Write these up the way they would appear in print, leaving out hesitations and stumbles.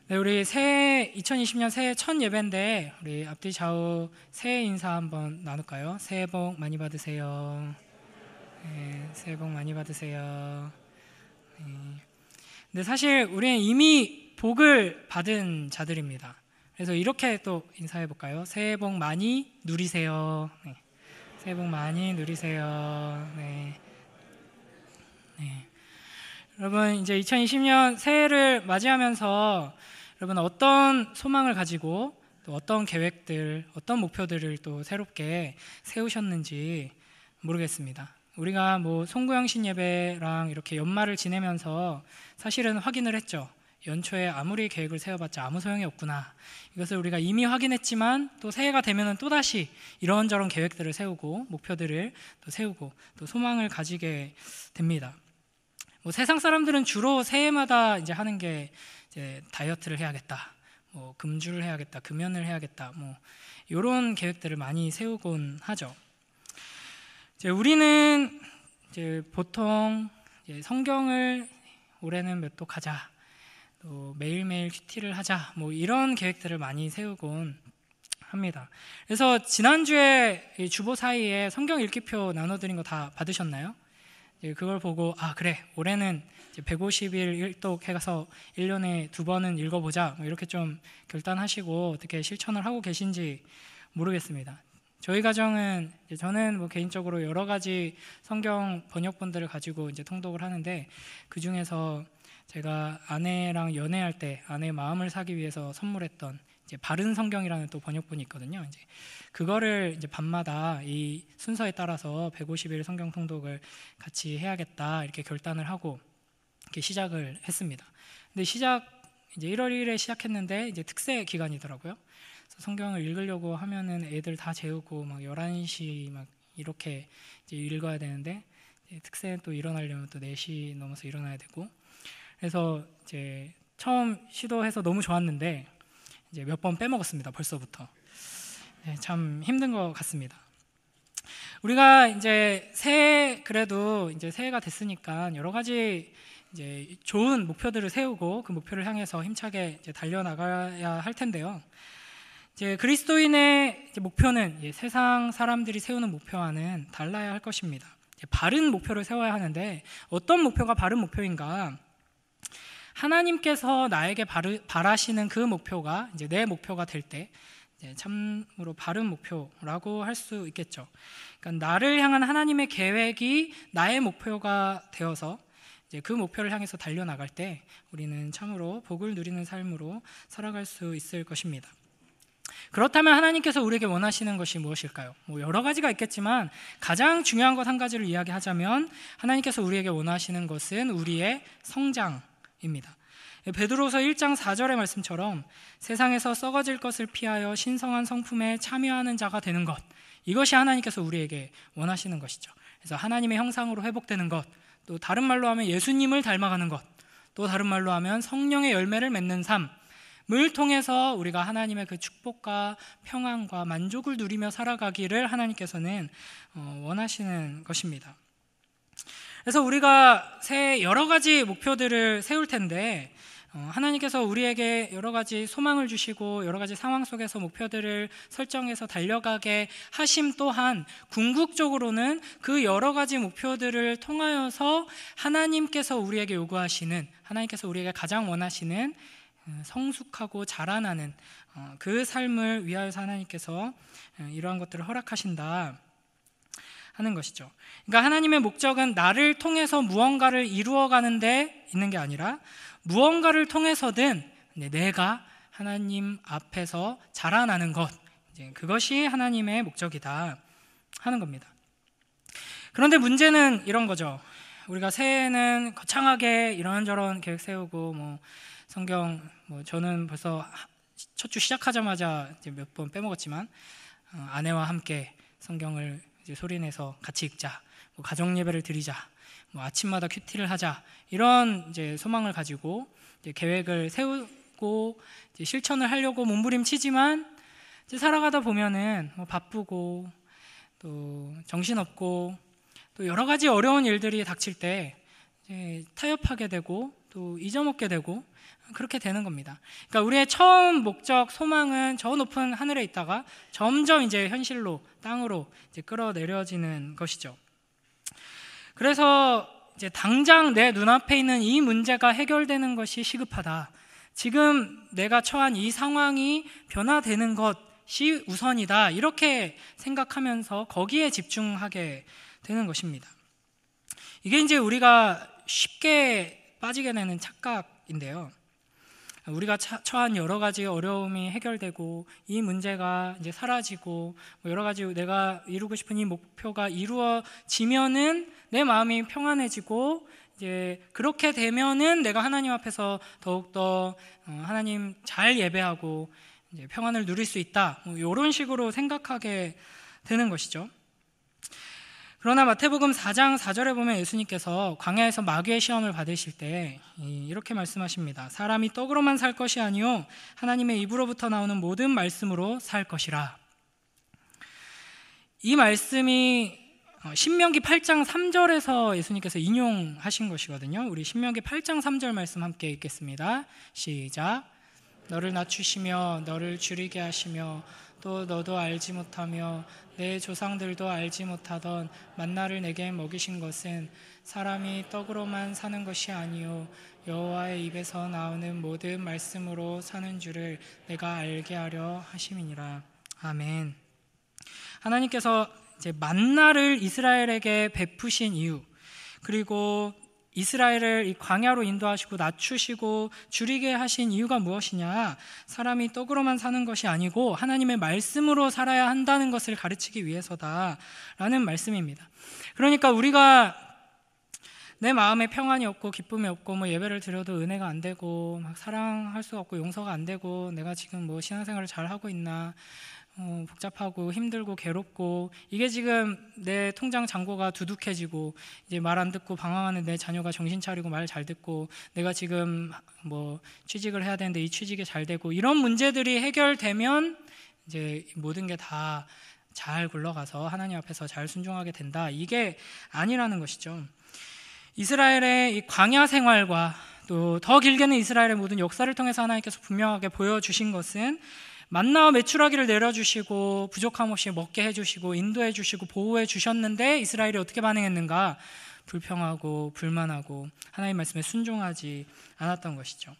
네, 우리 새해 2020년 새해 첫 예배인데 우리 앞뒤 좌우 새해 인사 한번 나눌까요? 새해 복 많이 받으세요. 네, 새해 복 많이 받으세요. 네. 근데 사실 우리는 이미 복을 받은 자들입니다. 그래서 이렇게 또 인사해 볼까요? 새해 복 많이 누리세요. 네. 새해 복 많이 누리세요. 네. 네. 여러분, 이제 2020년 새해를 맞이하면서 여러분 어떤 소망을 가지고 또 어떤 계획들, 어떤 목표들을 또 새롭게 세우셨는지 모르겠습니다. 우리가 뭐 송구영신 예배랑 이렇게 연말을 지내면서 사실은 확인을 했죠. 연초에 아무리 계획을 세워봤자 아무 소용이 없구나. 이것을 우리가 이미 확인했지만 또 새해가 되면은 또다시 이런저런 계획들을 세우고 목표들을 또 세우고 또 소망을 가지게 됩니다. 뭐 세상 사람들은 주로 새해마다 이제 하는 게 이제 다이어트를 해야겠다, 뭐 금주를 해야겠다, 금연을 해야겠다, 뭐 이런 계획들을 많이 세우곤 하죠. 이제 우리는 이제 보통 이제 성경을 올해는 몇 도 가자, 또 매일매일 큐티를 하자, 뭐 이런 계획들을 많이 세우곤 합니다. 그래서 지난주에 주보 사이에 성경 읽기표 나눠드린 거 다 받으셨나요? 그걸 보고 그래, 올해는 150일 일독 해가서 1년에 2번은 읽어보자, 뭐 이렇게 좀 결단하시고 어떻게 실천을 하고 계신지 모르겠습니다. 저희 가정은 저는 뭐 개인적으로 여러 가지 성경 번역본들을 가지고 이제 통독을 하는데, 그 중에서 제가 아내랑 연애할 때 아내의 마음을 사기 위해서 선물했던 이제 바른 성경이라는 또 번역본이 있거든요. 이제 그거를 이제 밤마다 이 순서에 따라서 150일 성경 통독을 같이 해야겠다 이렇게 결단을 하고 이렇게 시작을 했습니다. 근데 이제 1월 1일에 시작했는데 이제 특세 기간이더라고요. 그래서 성경을 읽으려고 하면은 애들 다 재우고 막 11시 막 이렇게 이제 읽어야 되는데, 특세는 또 일어나려면 또 4시 넘어서 일어나야 되고, 그래서 이제 처음 시도해서 너무 좋았는데 이제 몇 번 빼먹었습니다. 벌써부터. 네, 참 힘든 것 같습니다. 우리가 이제 그래도 이제 새해가 됐으니까 여러 가지 이제 좋은 목표들을 세우고 그 목표를 향해서 힘차게 이제 달려나가야 할 텐데요. 이제 그리스도인의 이제 목표는 이제 세상 사람들이 세우는 목표와는 달라야 할 것입니다. 이제 바른 목표를 세워야 하는데, 어떤 목표가 바른 목표인가? 하나님께서 나에게 바라시는 그 목표가 이제 내 목표가 될 때 참으로 바른 목표라고 할 수 있겠죠. 그러니까 나를 향한 하나님의 계획이 나의 목표가 되어서 이제 그 목표를 향해서 달려나갈 때 우리는 참으로 복을 누리는 삶으로 살아갈 수 있을 것입니다. 그렇다면 하나님께서 우리에게 원하시는 것이 무엇일까요? 뭐 여러 가지가 있겠지만 가장 중요한 것 한 가지를 이야기하자면, 하나님께서 우리에게 원하시는 것은 우리의 성장입니다. 베드로서 1장 4절의 말씀처럼 세상에서 썩어질 것을 피하여 신성한 성품에 참여하는 자가 되는 것, 이것이 하나님께서 우리에게 원하시는 것이죠. 그래서 하나님의 형상으로 회복되는 것, 또 다른 말로 하면 예수님을 닮아가는 것, 또 다른 말로 하면 성령의 열매를 맺는 삶을 통해서 우리가 하나님의 그 축복과 평안과 만족을 누리며 살아가기를 하나님께서는 원하시는 것입니다. 그래서 우리가 새해 여러 가지 목표들을 세울 텐데, 하나님께서 우리에게 여러 가지 소망을 주시고 여러 가지 상황 속에서 목표들을 설정해서 달려가게 하심 또한 궁극적으로는 그 여러 가지 목표들을 통하여서 하나님께서 우리에게 요구하시는, 하나님께서 우리에게 가장 원하시는 성숙하고 자라나는 그 삶을 위하여서 하나님께서 이러한 것들을 허락하신다 하는 것이죠. 그러니까 하나님의 목적은 나를 통해서 무언가를 이루어가는 데 있는 게 아니라 무언가를 통해서든 내가 하나님 앞에서 자라나는 것, 그것이 하나님의 목적이다 하는 겁니다. 그런데 문제는 이런 거죠. 우리가 새해에는 거창하게 이런저런 계획 세우고 뭐 성경, 저는 벌써 첫 주 시작하자마자 몇 번 빼먹었지만 아내와 함께 성경을 이제 소리내서 같이 읽자, 뭐 가정 예배를 드리자, 뭐 아침마다 큐티를 하자, 이런 이제 소망을 가지고 이제 계획을 세우고 이제 실천을 하려고 몸부림치지만 이제 살아가다 보면은 뭐 바쁘고 또 정신없고 또 여러 가지 어려운 일들이 닥칠 때 타협하게 되고 또 잊어먹게 되고 그렇게 되는 겁니다. 그러니까 우리의 처음 목적, 소망은 저 높은 하늘에 있다가 점점 이제 현실로, 땅으로 이제 끌어내려지는 것이죠. 그래서 이제 당장 내 눈앞에 있는 이 문제가 해결되는 것이 시급하다. 지금 내가 처한 이 상황이 변화되는 것이 우선이다. 이렇게 생각하면서 거기에 집중하게 되는 것입니다. 이게 이제 우리가 쉽게 빠지게 되는 착각인데요. 우리가 처한 여러 가지 어려움이 해결되고 이 문제가 이제 사라지고 여러 가지 내가 이루고 싶은 이 목표가 이루어지면은 내 마음이 평안해지고 이제 그렇게 되면은 내가 하나님 앞에서 더욱더 하나님 잘 예배하고 이제 평안을 누릴 수 있다. 이런 식으로 생각하게 되는 것이죠. 그러나 마태복음 4장 4절에 보면 예수님께서 광야에서 마귀의 시험을 받으실 때 이렇게 말씀하십니다. 사람이 떡으로만 살 것이 아니요 하나님의 입으로부터 나오는 모든 말씀으로 살 것이라. 이 말씀이 신명기 8장 3절에서 예수님께서 인용하신 것이거든요. 우리 신명기 8장 3절 말씀 함께 읽겠습니다. 시작. 너를 낮추시며 너를 줄이게 하시며 또 너도 알지 못하며 내 조상들도 알지 못하던 만나를 내게 먹이신 것은 사람이 떡으로만 사는 것이 아니요 여호와의 입에서 나오는 모든 말씀으로 사는 줄을 내가 알게 하려 하심이니라. 아멘. 하나님께서 이제 만나를 이스라엘에게 베푸신 이유, 그리고 이스라엘을 이 광야로 인도하시고 낮추시고 줄이게 하신 이유가 무엇이냐? 사람이 떡으로만 사는 것이 아니고 하나님의 말씀으로 살아야 한다는 것을 가르치기 위해서다라는 말씀입니다. 그러니까 우리가 내 마음에 평안이 없고 기쁨이 없고 예배를 드려도 은혜가 안 되고 막 사랑할 수가 없고 용서가 안 되고 내가 지금 신앙생활을 잘 하고 있나 복잡하고 힘들고 괴롭고 이게 지금 내 통장 잔고가 두둑해지고 이제 말 안 듣고 방황하는 내 자녀가 정신 차리고 말 잘 듣고 내가 지금 취직을 해야 되는데 이 취직이 잘 되고 이런 문제들이 해결되면 이제 모든 게 다 잘 굴러가서 하나님 앞에서 잘 순종하게 된다. 이게 아니라는 것이죠. 이스라엘의 이 광야 생활과 또 더 길게는 이스라엘의 모든 역사를 통해서 하나님께서 분명하게 보여주신 것은 만나와 메추라기를 내려주시고 부족함 없이 먹게 해주시고 인도해 주시고 보호해 주셨는데 이스라엘이 어떻게 반응했는가? 불평하고 불만하고 하나님 말씀에 순종하지 않았던 것이죠.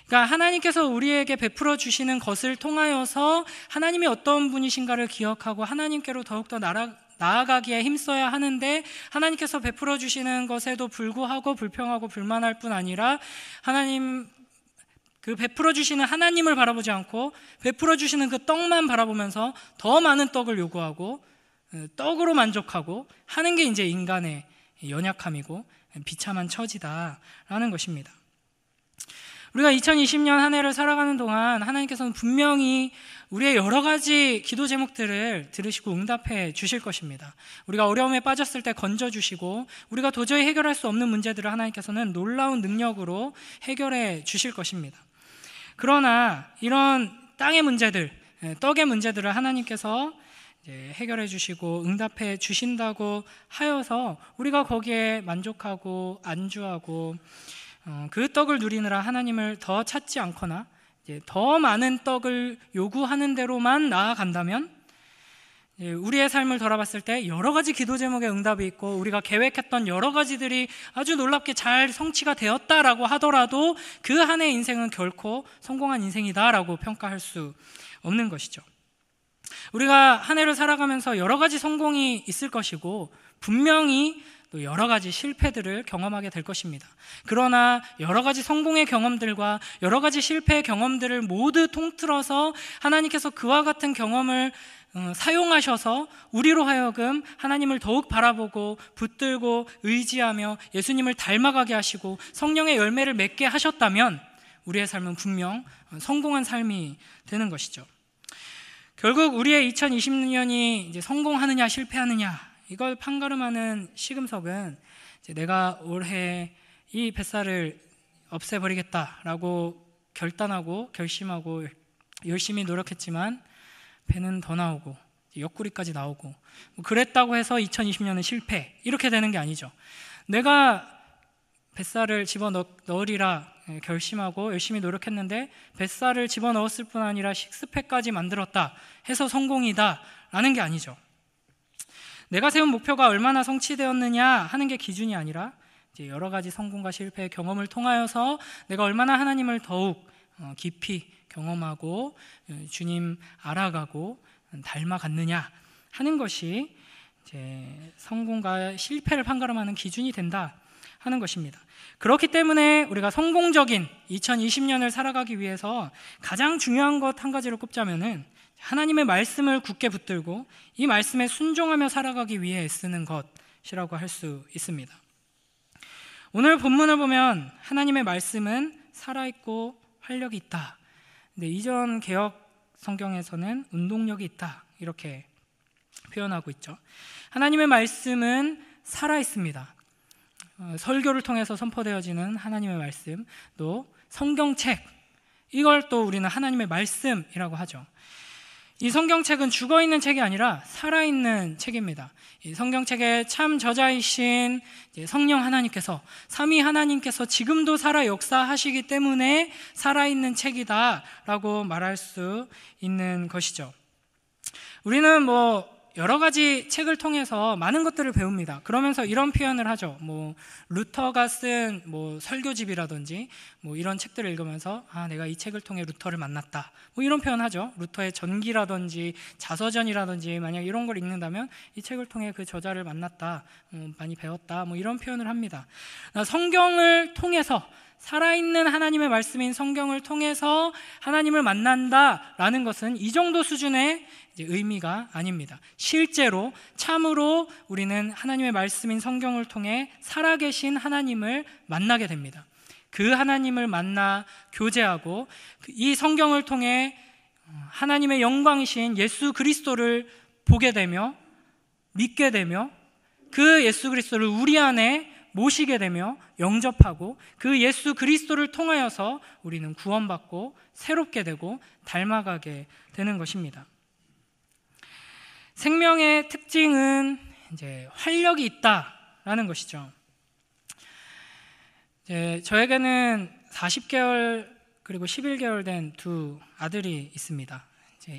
그러니까 하나님께서 우리에게 베풀어 주시는 것을 통하여서 하나님이 어떤 분이신가를 기억하고 하나님께로 더욱더 나아가기에 힘써야 하는데 하나님께서 베풀어 주시는 것에도 불구하고 불평하고 불만할 뿐 아니라 하나님 그 베풀어 주시는 하나님을 바라보지 않고 베풀어 주시는 그 떡만 바라보면서 더 많은 떡을 요구하고 떡으로 만족하고 하는 게 이제 인간의 연약함이고 비참한 처지다라는 것입니다. 우리가 2020년 한 해를 살아가는 동안 하나님께서는 분명히 우리의 여러 가지 기도 제목들을 들으시고 응답해 주실 것입니다. 우리가 어려움에 빠졌을 때 건져주시고 우리가 도저히 해결할 수 없는 문제들을 하나님께서는 놀라운 능력으로 해결해 주실 것입니다. 그러나 이런 땅의 문제들, 떡의 문제들을 하나님께서 이제 해결해 주시고 응답해 주신다고 하여서 우리가 거기에 만족하고 안주하고 그 떡을 누리느라 하나님을 더 찾지 않거나 이제 더 많은 떡을 요구하는 대로만 나아간다면 우리의 삶을 돌아봤을 때 여러 가지 기도 제목의 응답이 있고 우리가 계획했던 여러 가지들이 아주 놀랍게 잘 성취가 되었다라고 하더라도 그 한 해의 인생은 결코 성공한 인생이다라고 평가할 수 없는 것이죠. 우리가 한 해를 살아가면서 여러 가지 성공이 있을 것이고 분명히 또 여러 가지 실패들을 경험하게 될 것입니다. 그러나 여러 가지 성공의 경험들과 여러 가지 실패의 경험들을 모두 통틀어서 하나님께서 그와 같은 경험을 사용하셔서 우리로 하여금 하나님을 더욱 바라보고 붙들고 의지하며 예수님을 닮아가게 하시고 성령의 열매를 맺게 하셨다면 우리의 삶은 분명 성공한 삶이 되는 것이죠. 결국 우리의 2020년이 이제 성공하느냐 실패하느냐 이걸 판가름하는 시금석은 이제 내가 올해 이 뱃살을 없애버리겠다라고 결단하고 결심하고 열심히 노력했지만 배는 더 나오고 옆구리까지 나오고 그랬다고 해서 2020년은 실패 이렇게 되는 게 아니죠. 내가 뱃살을 집어넣으리라 결심하고 열심히 노력했는데 뱃살을 집어넣었을 뿐 아니라 식스팩까지 만들었다 해서 성공이다 라는 게 아니죠. 내가 세운 목표가 얼마나 성취되었느냐 하는 게 기준이 아니라 이제 여러 가지 성공과 실패의 경험을 통하여서 내가 얼마나 하나님을 더욱 깊이 경험하고 주님 알아가고 닮아갔느냐 하는 것이 이제 성공과 실패를 판가름하는 기준이 된다 하는 것입니다. 그렇기 때문에 우리가 성공적인 2020년을 살아가기 위해서 가장 중요한 것 한 가지를 꼽자면은 하나님의 말씀을 굳게 붙들고 이 말씀에 순종하며 살아가기 위해 애쓰는 것이라고 할 수 있습니다. 오늘 본문을 보면 하나님의 말씀은 살아있고 활력이 있다. 근데 이전 개역 성경에서는 운동력이 있다 이렇게 표현하고 있죠. 하나님의 말씀은 살아있습니다. 설교를 통해서 선포되어지는 하나님의 말씀, 또 성경책, 이걸 또 우리는 하나님의 말씀이라고 하죠. 이 성경책은 죽어있는 책이 아니라 살아있는 책입니다. 이 성경책의 참 저자이신 성령 하나님께서, 삼위 하나님께서 지금도 살아 역사하시기 때문에 살아있는 책이다 라고 말할 수 있는 것이죠. 우리는 여러 가지 책을 통해서 많은 것들을 배웁니다. 그러면서 이런 표현을 하죠. 루터가 쓴 설교집이라든지 이런 책들을 읽으면서 내가 이 책을 통해 루터를 만났다. 이런 표현 하죠. 루터의 전기라든지 자서전이라든지 만약 이런 걸 읽는다면 이 책을 통해 그 저자를 만났다. 많이 배웠다. 이런 표현을 합니다. 성경을 통해서 살아있는 하나님의 말씀인 성경을 통해서 하나님을 만난다라는 것은 이 정도 수준의 의미가 아닙니다. 실제로 참으로 우리는 하나님의 말씀인 성경을 통해 살아계신 하나님을 만나게 됩니다. 그 하나님을 만나 교제하고 이 성경을 통해 하나님의 영광이신 예수 그리스도를 보게 되며 믿게 되며 그 예수 그리스도를 우리 안에 모시게 되며 영접하고 그 예수 그리스도를 통하여서 우리는 구원받고 새롭게 되고 닮아가게 되는 것입니다. 생명의 특징은 이제 활력이 있다라는 것이죠. 저에게는 40개월 그리고 11개월 된 두 아들이 있습니다.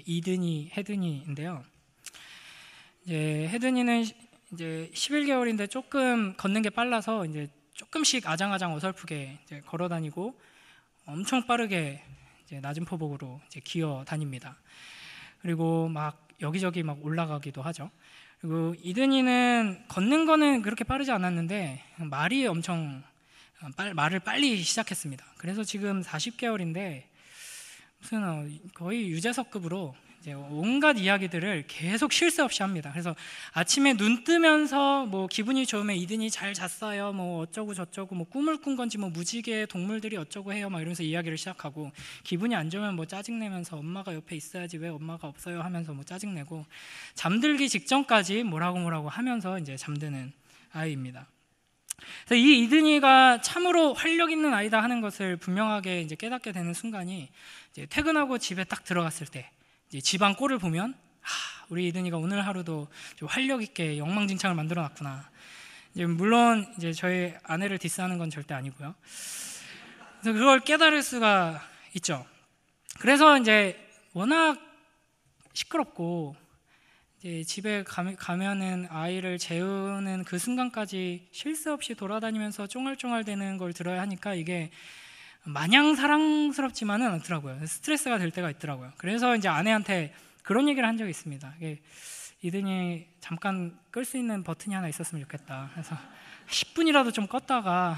이든이, 혜든이인데요. 혜든이는 이제 11개월인데 조금 걷는 게 빨라서 이제 조금씩 아장아장 어설프게 걸어 다니고 엄청 빠르게 낮은 포복으로 기어 다닙니다. 그리고 막 여기저기 막 올라가기도 하죠. 그리고 이든이는 걷는 거는 그렇게 빠르지 않았는데 말이 엄청 말을 빨리 시작했습니다. 그래서 지금 40개월인데 무슨 거의 유재석급으로 온갖 이야기들을 계속 쉴 새 없이 합니다. 그래서 아침에 눈 뜨면서 기분이 좋으면 이든이 잘 잤어요, 어쩌고 저쩌고 꿈을 꾼 건지 무지개 동물들이 어쩌고 해요, 이러면서 이야기를 시작하고, 기분이 안 좋으면 짜증내면서 엄마가 옆에 있어야지 왜 엄마가 없어요 하면서 짜증내고, 잠들기 직전까지 뭐라고 하면서 이제 잠드는 아이입니다. 그래서 이 이든이가 참으로 활력 있는 아이다 하는 것을 분명하게 깨닫게 되는 순간이 퇴근하고 집에 딱 들어갔을 때 집안 꼴을 보면 우리 이든이가 오늘 하루도 좀 활력 있게 영망진창을 만들어 놨구나. 물론 저희 아내를 디스하는 건 절대 아니고요. 그래서 그걸 깨달을 수가 있죠. 그래서 워낙 시끄럽고 집에 가면은 아이를 재우는 그 순간까지 쉴 새 없이 돌아다니면서 쫑알쫑알 대는 걸 들어야 하니까 이게 마냥 사랑스럽지만은 않더라고요. 스트레스가 될 때가 있더라고요. 그래서 아내한테 그런 얘기를 한 적이 있습니다. 이든이 잠깐 끌 수 있는 버튼이 하나 있었으면 좋겠다. 그래서 10분이라도 좀 껐다가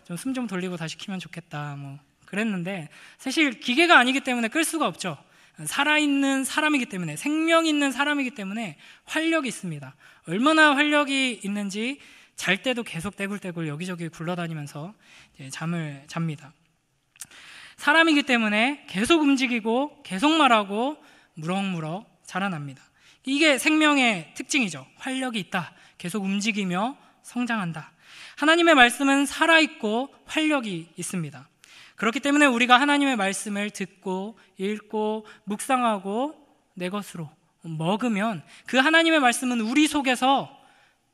좀 숨 좀 돌리고 다시 키면 좋겠다. 그랬는데 사실 기계가 아니기 때문에 끌 수가 없죠. 살아있는 사람이기 때문에, 생명 있는 사람이기 때문에 활력이 있습니다. 얼마나 활력이 있는지 잘 때도 계속 떼굴떼굴 여기저기 굴러다니면서 잠을 잡니다. 사람이기 때문에 계속 움직이고 계속 말하고 무럭무럭 자라납니다. 이게 생명의 특징이죠. 활력이 있다. 계속 움직이며 성장한다. 하나님의 말씀은 살아있고 활력이 있습니다. 그렇기 때문에 우리가 하나님의 말씀을 듣고 읽고 묵상하고 내 것으로 먹으면 그 하나님의 말씀은 우리 속에서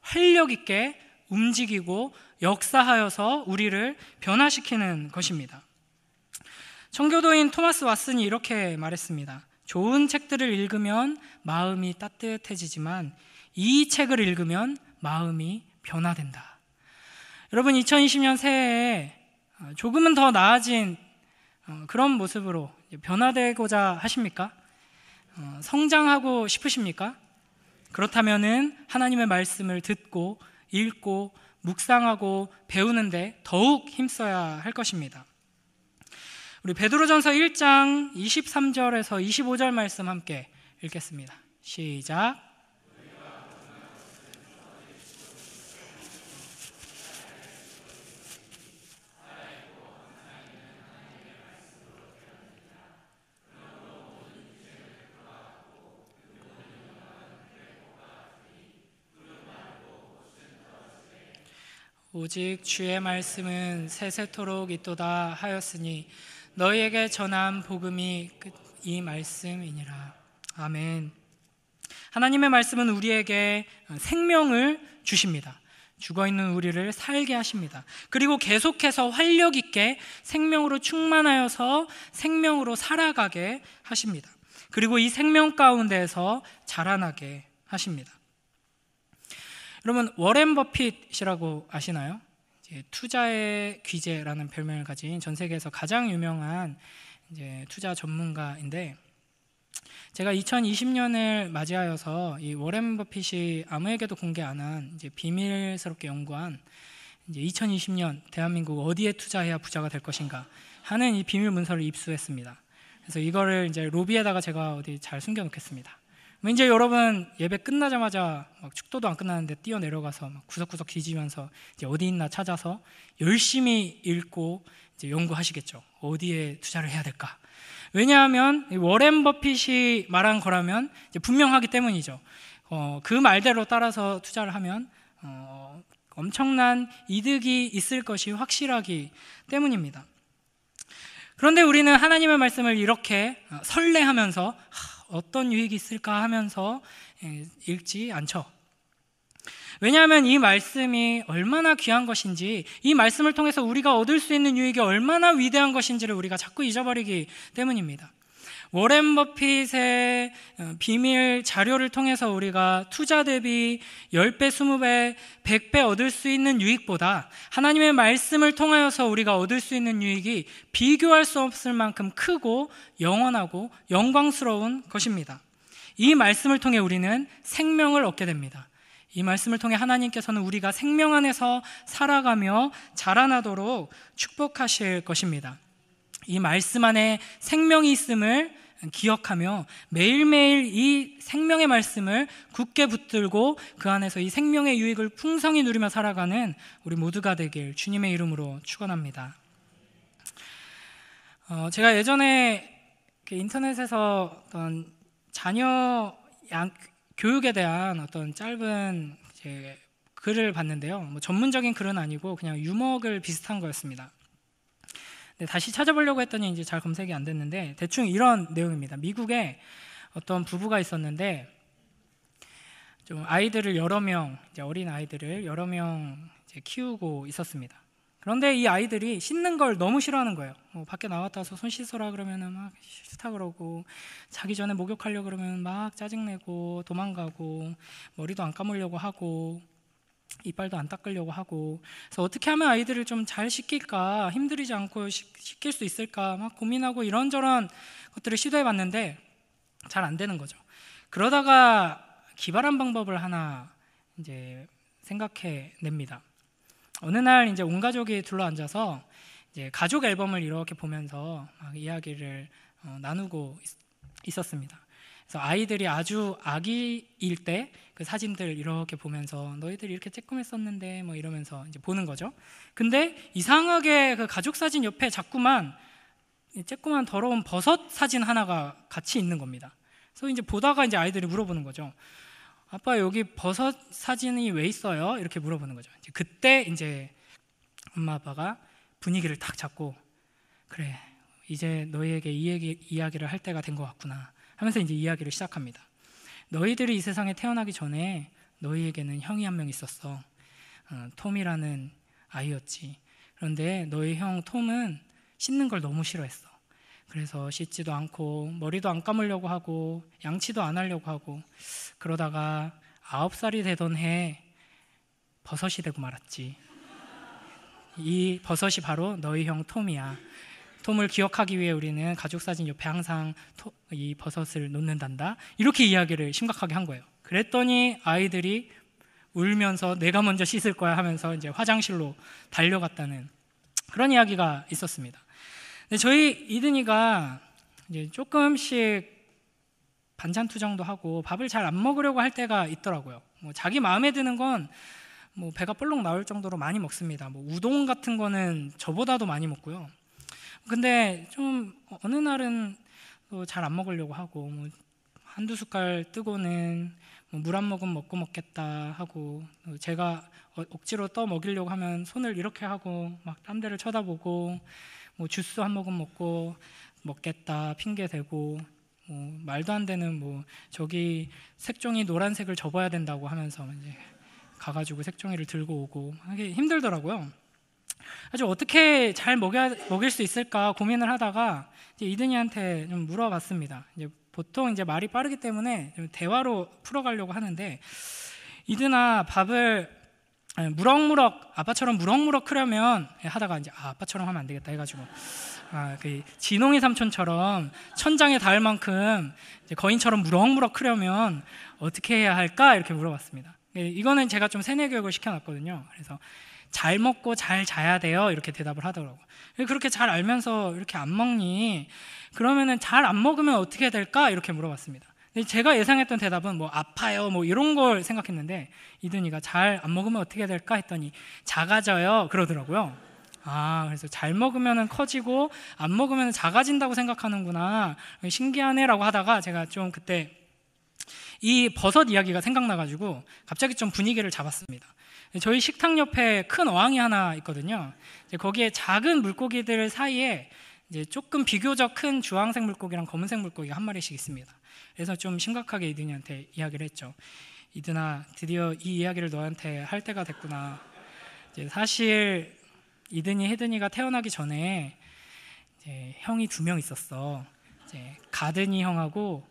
활력 있게 움직이고 역사하여서 우리를 변화시키는 것입니다. 청교도인 토마스 왓슨이 이렇게 말했습니다. 좋은 책들을 읽으면 마음이 따뜻해지지만 이 책을 읽으면 마음이 변화된다. 여러분, 2020년 새해에 조금은 더 나아진 그런 모습으로 변화되고자 하십니까? 성장하고 싶으십니까? 그렇다면은 하나님의 말씀을 듣고 읽고 묵상하고 배우는데 더욱 힘써야 할 것입니다. 우리 베드로전서 1장 23절에서 25절 말씀 함께 읽겠습니다. 시작. 오직 주의 말씀은 세세토록 있도다 하였으니 너희에게 전한 복음이 이 말씀이니라. 아멘. 하나님의 말씀은 우리에게 생명을 주십니다. 죽어있는 우리를 살게 하십니다. 그리고 계속해서 활력 있게 생명으로 충만하여서 생명으로 살아가게 하십니다. 그리고 이 생명 가운데에서 자라나게 하십니다. 여러분, 워렌 버핏이라고 아시나요? 투자의 귀재라는 별명을 가진 전 세계에서 가장 유명한 투자 전문가인데, 제가 2020년을 맞이하여서 이 워렌 버핏이 아무에게도 공개 안 한 비밀스럽게 연구한 2020년 대한민국 어디에 투자해야 부자가 될 것인가 하는 이 비밀 문서를 입수했습니다. 그래서 이거를 로비에다가 제가 어디 잘 숨겨놓겠습니다. 이제 여러분 예배 끝나자마자 막 축도도 안 끝나는데 뛰어내려가서 막 구석구석 뒤지면서 어디 있나 찾아서 열심히 읽고 연구하시겠죠. 어디에 투자를 해야 될까? 왜냐하면 워렌 버핏이 말한 거라면 분명하기 때문이죠. 그 말대로 따라서 투자를 하면 엄청난 이득이 있을 것이 확실하기 때문입니다. 그런데 우리는 하나님의 말씀을 이렇게 설레하면서 어떤 유익이 있을까 하면서 읽지 않죠. 왜냐하면 이 말씀이 얼마나 귀한 것인지, 이 말씀을 통해서 우리가 얻을 수 있는 유익이 얼마나 위대한 것인지를 우리가 자꾸 잊어버리기 때문입니다. 워렌 버핏의 비밀 자료를 통해서 우리가 투자 대비 10배, 20배, 100배 얻을 수 있는 유익보다 하나님의 말씀을 통하여서 우리가 얻을 수 있는 유익이 비교할 수 없을 만큼 크고 영원하고 영광스러운 것입니다. 이 말씀을 통해 우리는 생명을 얻게 됩니다. 이 말씀을 통해 하나님께서는 우리가 생명 안에서 살아가며 자라나도록 축복하실 것입니다. 이 말씀 안에 생명이 있음을 기억하며 매일매일 이 생명의 말씀을 굳게 붙들고 그 안에서 이 생명의 유익을 풍성히 누리며 살아가는 우리 모두가 되길 주님의 이름으로 축원합니다. 제가 예전에 인터넷에서 어떤 자녀 교육에 대한 어떤 짧은 글을 봤는데요. 전문적인 글은 아니고 그냥 유머글 비슷한 거였습니다. 다시 찾아보려고 했더니 이제 잘 검색이 안 됐는데 대충 이런 내용입니다. 미국에 어떤 부부가 있었는데 좀 아이들을 여러 명, 어린 아이들을 여러 명 키우고 있었습니다. 그런데 이 아이들이 씻는 걸 너무 싫어하는 거예요. 밖에 나갔다 와서 손 씻어라 그러면은 막 싫다 그러고, 자기 전에 목욕하려고 그러면 막 짜증내고 도망가고, 머리도 안 감으려고 하고, 이빨도 안 닦으려고 하고. 그래서 어떻게 하면 아이들을 좀 잘 씻길까, 힘들이지 않고 씻길 수 있을까 막 고민하고 이런저런 것들을 시도해 봤는데 잘 안 되는 거죠. 그러다가 기발한 방법을 하나 생각해 냅니다. 어느 날 온 가족이 둘러앉아서 가족 앨범을 이렇게 보면서 막 이야기를 나누고 있었습니다. 그래서 아이들이 아주 아기일 때 그 사진들 이렇게 보면서 너희들 이렇게 쬐끔했었는데 뭐 이러면서 보는 거죠. 근데 이상하게 그 가족 사진 옆에 자꾸만 쬐끔한 더러운 버섯 사진 하나가 같이 있는 겁니다. 그래서 보다가 아이들이 물어보는 거죠. 아빠, 여기 버섯 사진이 왜 있어요? 이렇게 물어보는 거죠. 그때 엄마 아빠가 분위기를 탁 잡고, 그래, 이제 너희에게 이야기를 할 때가 된 것 같구나 하면서 이야기를 시작합니다. 너희들이 이 세상에 태어나기 전에 너희에게는 형이 한 명 있었어. 톰이라는 아이였지. 그런데 너희 형 톰은 씻는 걸 너무 싫어했어. 그래서 씻지도 않고 머리도 안 감으려고 하고 양치도 안 하려고 하고, 그러다가 9살이 되던 해 버섯이 되고 말았지. 이 버섯이 바로 너희 형 톰이야. 톰을 기억하기 위해 우리는 가족사진 옆에 항상 이 버섯을 놓는단다. 이렇게 이야기를 심각하게 한 거예요. 그랬더니 아이들이 울면서 내가 먼저 씻을 거야 하면서 이제 화장실로 달려갔다는 그런 이야기가 있었습니다. 근데 저희 이든이가 이제 조금씩 반찬 투정도 하고 밥을 잘 안 먹으려고 할 때가 있더라고요. 뭐 자기 마음에 드는 건 뭐 배가 볼록 나올 정도로 많이 먹습니다. 뭐 우동 같은 거는 저보다도 많이 먹고요. 근데 좀 어느 날은 또 잘 안 먹으려고 하고, 뭐 한두 숟갈 뜨고는 뭐 물 한 모금 먹고 먹겠다 하고, 제가 억지로 떠 먹이려고 하면 손을 이렇게 하고 막 딴 데를 쳐다보고, 뭐 주스 한 모금 먹고 먹겠다 핑계 대고, 뭐 말도 안 되는 뭐 저기 색종이 노란색을 접어야 된다고 하면서 이제 가가지고 색종이를 들고 오고 하기 힘들더라고요. 아주 어떻게 잘 먹일 수 있을까 고민을 하다가 이제 이든이한테 좀 물어봤습니다. 이제 보통 이제 말이 빠르기 때문에 좀 대화로 풀어가려고 하는데, 이든아, 밥을 무럭무럭 아빠처럼 무럭무럭 크려면, 하다가 이제 아빠처럼 하면 안 되겠다 해가지고 그 진홍이 삼촌처럼 천장에 닿을 만큼 이제 거인처럼 무럭무럭 크려면 어떻게 해야 할까 이렇게 물어봤습니다. 이거는 제가 좀 세뇌 교육을 시켜놨거든요. 그래서 잘 먹고 잘 자야 돼요 이렇게 대답을 하더라고요. 그렇게 잘 알면서 이렇게 안 먹니? 그러면은 잘 안 먹으면 어떻게 될까 이렇게 물어봤습니다. 제가 예상했던 대답은 뭐 아파요 뭐 이런 걸 생각했는데, 이든이가 잘 안 먹으면 어떻게 될까 했더니 작아져요 그러더라고요. 그래서 잘 먹으면 커지고 안 먹으면 작아진다고 생각하는구나, 신기하네라고 하다가 제가 좀 그때 이 버섯 이야기가 생각나가지고 갑자기 좀 분위기를 잡았습니다. 저희 식탁 옆에 큰 어항이 하나 있거든요. 거기에 작은 물고기들 사이에 이제 조금 비교적 큰 주황색 물고기랑 검은색 물고기가 한 마리씩 있습니다. 그래서 좀 심각하게 이든이한테 이야기를 했죠. 이든아, 드디어 이 이야기를 너한테 할 때가 됐구나. 이제 사실 이든이 혜든이가 태어나기 전에 이제 형이 2명 있었어. 이제 가든이 형하고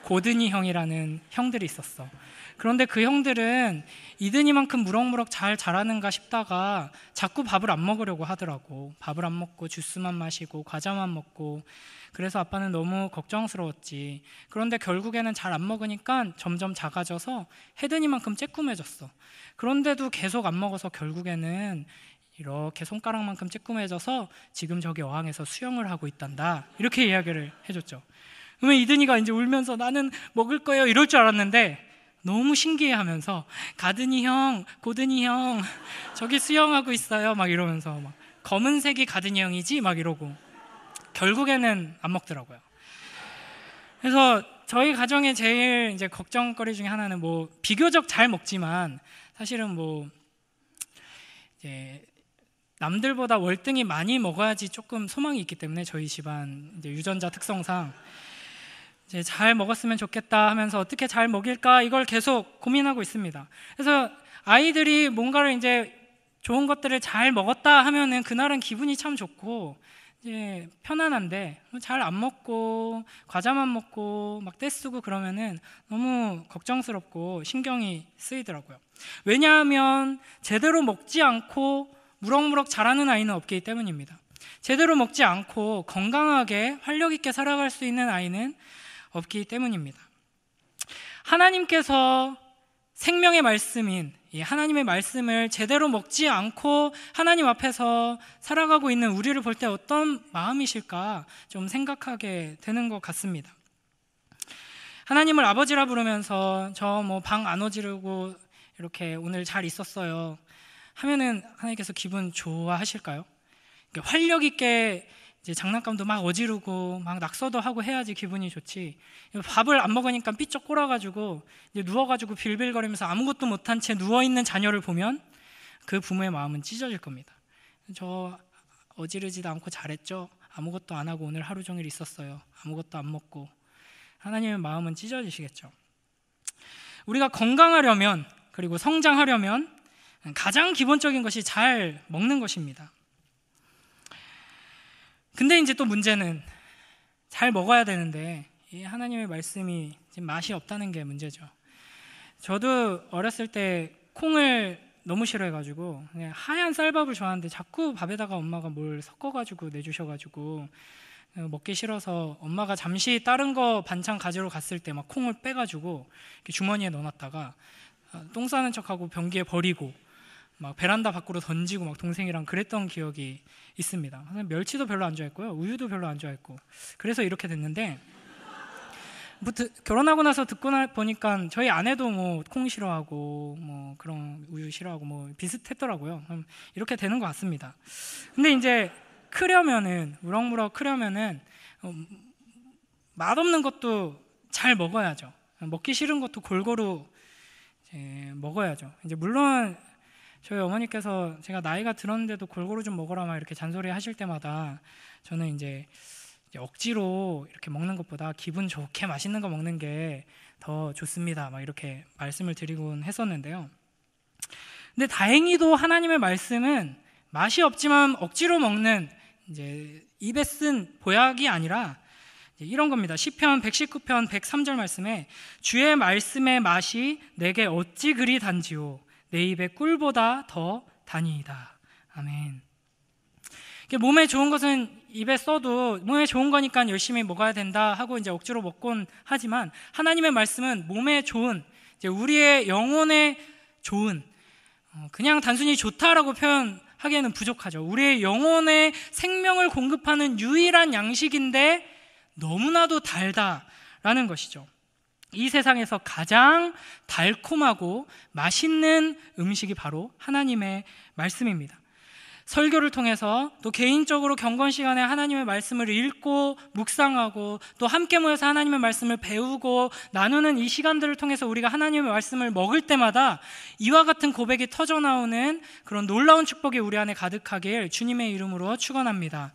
고든이 형이라는 형들이 있었어. 그런데 그 형들은 이든이만큼 무럭무럭 잘 자라는가 싶다가 자꾸 밥을 안 먹으려고 하더라고. 밥을 안 먹고 주스만 마시고 과자만 먹고. 그래서 아빠는 너무 걱정스러웠지. 그런데 결국에는 잘 안 먹으니까 점점 작아져서 혜든이만큼 쬐끔해졌어. 그런데도 계속 안 먹어서 결국에는 이렇게 손가락만큼 쬐끔해져서 지금 저기 어항에서 수영을 하고 있단다. 이렇게 이야기를 해줬죠. 그러면 이든이가 이제 울면서 나는 먹을 거예요 이럴 줄 알았는데, 너무 신기해하면서 가든이 형, 고든이 형 저기 수영하고 있어요 막 이러면서 막 검은색이 가든이 형이지 막 이러고 결국에는 안 먹더라고요. 그래서 저희 가정의 제일 이제 걱정거리 중에 하나는 뭐 비교적 잘 먹지만 사실은 뭐 이제 남들보다 월등히 많이 먹어야지 조금 소망이 있기 때문에 저희 집안 이제 유전자 특성상 이제 잘 먹었으면 좋겠다 하면서 어떻게 잘 먹일까 이걸 계속 고민하고 있습니다. 그래서 아이들이 뭔가를 이제 좋은 것들을 잘 먹었다 하면은 그날은 기분이 참 좋고 이제 편안한데, 잘 안 먹고 과자만 먹고 막 떼쓰고 그러면은 너무 걱정스럽고 신경이 쓰이더라고요. 왜냐하면 제대로 먹지 않고 무럭무럭 자라는 아이는 없기 때문입니다. 제대로 먹지 않고 건강하게 활력 있게 살아갈 수 있는 아이는 없기 때문입니다. 하나님께서 생명의 말씀인 이 하나님의 말씀을 제대로 먹지 않고 하나님 앞에서 살아가고 있는 우리를 볼 때 어떤 마음이실까 좀 생각하게 되는 것 같습니다. 하나님을 아버지라 부르면서 저 뭐 방 안 어지르고 이렇게 오늘 잘 있었어요 하면은 하나님께서 기분 좋아하실까요? 활력 있게 이제 장난감도 막 어지르고 막 낙서도 하고 해야지 기분이 좋지. 밥을 안 먹으니까 삐쩍 꼴아가지고 이제 누워가지고 빌빌거리면서 아무것도 못한 채 누워있는 자녀를 보면 그 부모의 마음은 찢어질 겁니다. 저 어지르지도 않고 잘했죠? 아무것도 안 하고 오늘 하루 종일 있었어요. 아무것도 안 먹고. 하나님의 마음은 찢어지시겠죠. 우리가 건강하려면 그리고 성장하려면 가장 기본적인 것이 잘 먹는 것입니다. 근데 이제 또 문제는 잘 먹어야 되는데 이 하나님의 말씀이 지금 맛이 없다는 게 문제죠. 저도 어렸을 때 콩을 너무 싫어해가지고 그냥 하얀 쌀밥을 좋아하는데 자꾸 밥에다가 엄마가 뭘 섞어가지고 내주셔가지고 먹기 싫어서 엄마가 잠시 다른 거 반찬 가지러 갔을 때 막 콩을 빼가지고 이렇게 주머니에 넣어놨다가 똥 싸는 척하고 변기에 버리고 막 베란다 밖으로 던지고 막 동생이랑 그랬던 기억이 있습니다. 멸치도 별로 안 좋아했고요, 우유도 별로 안 좋아했고, 그래서 이렇게 됐는데 결혼하고 나서 듣고 보니까 저희 아내도 뭐 콩 싫어하고 뭐 그런 우유 싫어하고 뭐 비슷했더라고요. 이렇게 되는 것 같습니다. 근데 이제 크려면은 무럭무럭 크려면은 맛없는 것도 잘 먹어야죠. 먹기 싫은 것도 골고루 이제 먹어야죠. 이제 물론 저희 어머니께서 제가 나이가 들었는데도 골고루 좀 먹어라 막 이렇게 잔소리 하실 때마다 저는 이제 억지로 이렇게 먹는 것보다 기분 좋게 맛있는 거 먹는 게 더 좋습니다 막 이렇게 말씀을 드리곤 했었는데요. 근데 다행히도 하나님의 말씀은 맛이 없지만 억지로 먹는 이제 입에 쓴 보약이 아니라 이런 겁니다. 시편 119편 103절 말씀에 주의 말씀의 맛이 내게 어찌 그리 단지요 내 입에 꿀보다 더 다니이다. 아멘. 몸에 좋은 것은 입에 써도 몸에 좋은 거니까 열심히 먹어야 된다 하고 이제 억지로 먹곤 하지만 하나님의 말씀은 몸에 좋은, 이제 우리의 영혼에 좋은, 그냥 단순히 좋다라고 표현하기에는 부족하죠. 우리의 영혼의 생명을 공급하는 유일한 양식인데 너무나도 달다라는 것이죠. 이 세상에서 가장 달콤하고 맛있는 음식이 바로 하나님의 말씀입니다. 설교를 통해서 또 개인적으로 경건 시간에 하나님의 말씀을 읽고 묵상하고 또 함께 모여서 하나님의 말씀을 배우고 나누는 이 시간들을 통해서 우리가 하나님의 말씀을 먹을 때마다 이와 같은 고백이 터져나오는 그런 놀라운 축복이 우리 안에 가득하길 주님의 이름으로 축원합니다.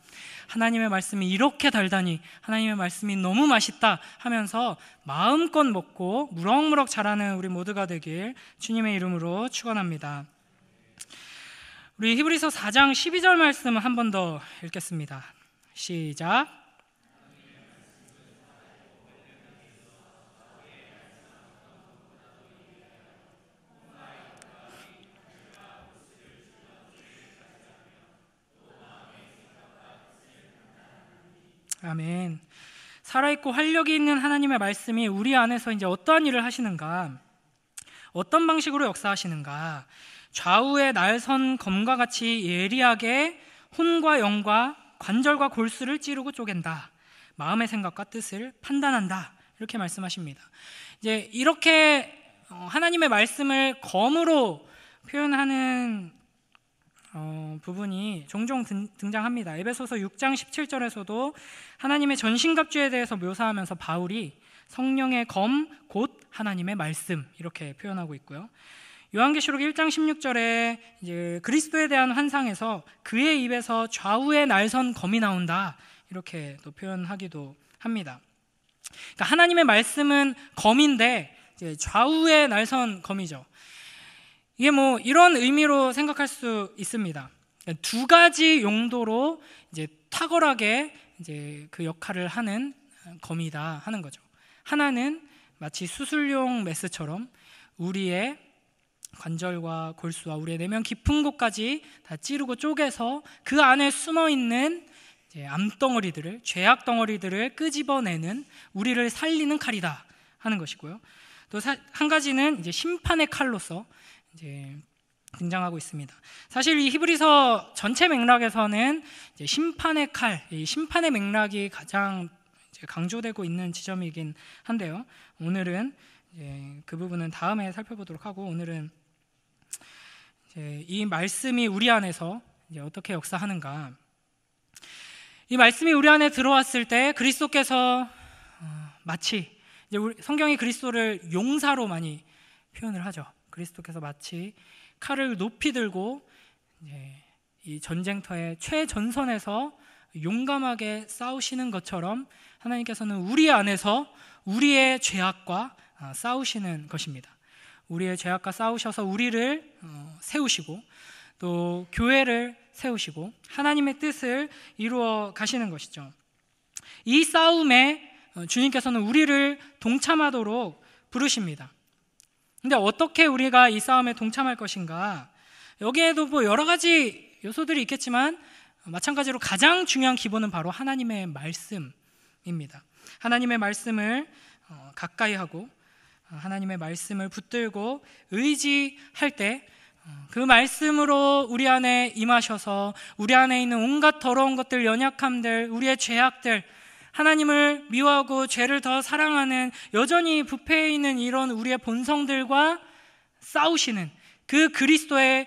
하나님의 말씀이 이렇게 달다니, 하나님의 말씀이 너무 맛있다 하면서 마음껏 먹고 무럭무럭 자라는 우리 모두가 되길 주님의 이름으로 축원합니다. 우리 히브리서 4장 12절 말씀 한 번 더 읽겠습니다. 시작. 아멘. 살아있고 활력이 있는 하나님의 말씀이 우리 안에서 이제 어떠한 일을 하시는가, 어떤 방식으로 역사하시는가, 좌우의 날선 검과 같이 예리하게 혼과 영과 관절과 골수를 찌르고 쪼갠다. 마음의 생각과 뜻을 판단한다. 이렇게 말씀하십니다. 이제 이렇게 하나님의 말씀을 검으로 표현하는 부분이 종종 등장합니다. 에베소서 6장 17절에서도 하나님의 전신갑주에 대해서 묘사하면서 바울이 성령의 검 곧 하나님의 말씀 이렇게 표현하고 있고요. 요한계시록 1장 16절에 이제 그리스도에 대한 환상에서 그의 입에서 좌우의 날선 검이 나온다 이렇게 또 표현하기도 합니다. 그러니까 하나님의 말씀은 검인데 이제 좌우의 날선 검이죠. 이게 뭐 이런 의미로 생각할 수 있습니다. 그러니까 두 가지 용도로 이제 탁월하게 이제 그 역할을 하는 검이다 하는 거죠. 하나는 마치 수술용 메스처럼 우리의 관절과 골수와 우리의 내면 깊은 곳까지 다 찌르고 쪼개서 그 안에 숨어있는 암덩어리들을, 죄악 덩어리들을 끄집어내는, 우리를 살리는 칼이다 하는 것이고요. 또 한 가지는 이제 심판의 칼로서 이제 등장하고 있습니다. 사실 이 히브리서 전체 맥락에서는 이제 심판의 칼, 이 심판의 맥락이 가장 이제 강조되고 있는 지점이긴 한데요. 오늘은 이제 그 부분은 다음에 살펴보도록 하고, 오늘은 이제 이 말씀이 우리 안에서 이제 어떻게 역사하는가. 이 말씀이 우리 안에 들어왔을 때 그리스도께서 마치 이제 성경이 그리스도를 용사로 많이 표현을 하죠. 그리스도께서 마치 칼을 높이 들고 이제 이 전쟁터의 최전선에서 용감하게 싸우시는 것처럼 하나님께서는 우리 안에서 우리의 죄악과 싸우시는 것입니다. 우리의 죄악과 싸우셔서 우리를 세우시고 또 교회를 세우시고 하나님의 뜻을 이루어 가시는 것이죠. 이 싸움에 주님께서는 우리를 동참하도록 부르십니다. 근데 어떻게 우리가 이 싸움에 동참할 것인가? 여기에도 뭐 여러 가지 요소들이 있겠지만 마찬가지로 가장 중요한 기본은 바로 하나님의 말씀입니다. 하나님의 말씀을 가까이 하고 하나님의 말씀을 붙들고 의지할 때 그 말씀으로 우리 안에 임하셔서 우리 안에 있는 온갖 더러운 것들, 연약함들, 우리의 죄악들, 하나님을 미워하고 죄를 더 사랑하는 여전히 부패해 있는 이런 우리의 본성들과 싸우시는 그 그리스도의